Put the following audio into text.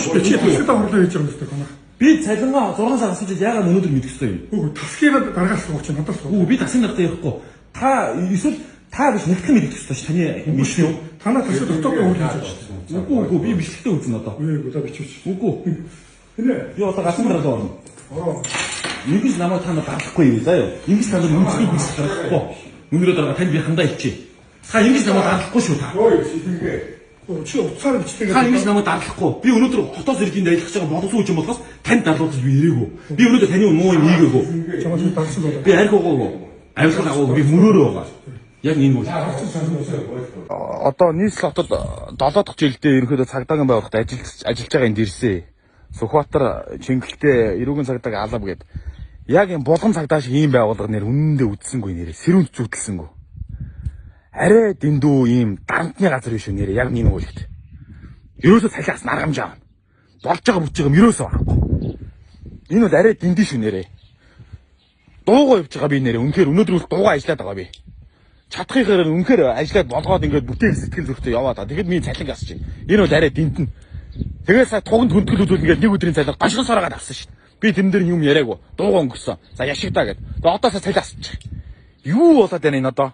шүү дээ. Чи тасгадаа хурлаа хийж байгаа юм байна. Би цалингаа 6 сар асууж яагаад өнөөдөр мэдэх ёстой юм? Үгүй тасгийгаа дараагаас сууч надаас суу. Үгүй би тасгийн дараатай ярихгүй. Та эсвэл та биш нэгтгэн мэдэх ёстой ш таны биш үү? Танаа тасгад дотоод хурлаа хийж байгаа шүү дээ. Үгүй би бичлэгтэй үзнэ одоо. Үгүй одоо бичиж. Үгүй. Хинэ. Би одоо гасан дараад орно. Ороо. Ингэж намайг та гаргахгүй юу заа юу? Ингэж та мөнхийг биш гаргахгүй. Өнөөдөр дараа тань би хандаа ичээ. Та ингэж намайг гаргахгүй шүү та. Ой шилэнгээ. Чи уцаар бичдэг. Та ингэж намайг дарлахгүй. Би өнөөдөр хотоос иргэнд ажиллаж байгаа боловсон хүчин болохоос танд дарлуулж би ирээгүй. Би өнөөдөр таны муу юм ийгээгүй. Чамаас дарсан болоо. Би арх уугаагүй. Авилгал агаагүй. Би мөрөөрөө байгаа. Яг энэ үү. Одоо нийслэл хотод 7 дахь жилдээ ерөнхийдөө цагдаагийн байгууллагт ажиллаж байгаа энд ирсэн. Сүхбаатар Чингэлтэй эрүүгийн цагдаа алав гээд яг юм булган цагдаа шиг ийм байгууллага нэр үнэндээ үдсэнгүй нэрээ сэрүүнд зүтэлсэнгүй. Арай дэндүү ийм дантны газар биш үү нэрээ яг нэг үгт. Ерөөсөө цалиас наргамж аав. Болж байгаа бүч байгаа ерөөсөө байхгүй. Энэ бол арай дэндээ шүү нэрээ. Дуугаа явж байгаа би нэрээ үнэхээр өнөөдөр бол дуугаа ажиллаад байгаа би. Чадхыхаар үнэхээр ажиллаад болгоод ингээд бүтээх сэтгэл зүрхтэй яваад байгаа. Тэгэхэд миний цалин гасч байна. Энэ бол арай дэндэн. Тэгээд сая туганд хүндгэлүүлвэл ингээд нэг өдрийн цалин 30 сараагаад авсан шүү дээ. Би тэн дээр юм яриаггүй. Дуугаа өнгөрсөн. За яшигтаа гэд. Тэгээд одоо сая цалин асуучих. Юу болоод байна энэ одоо?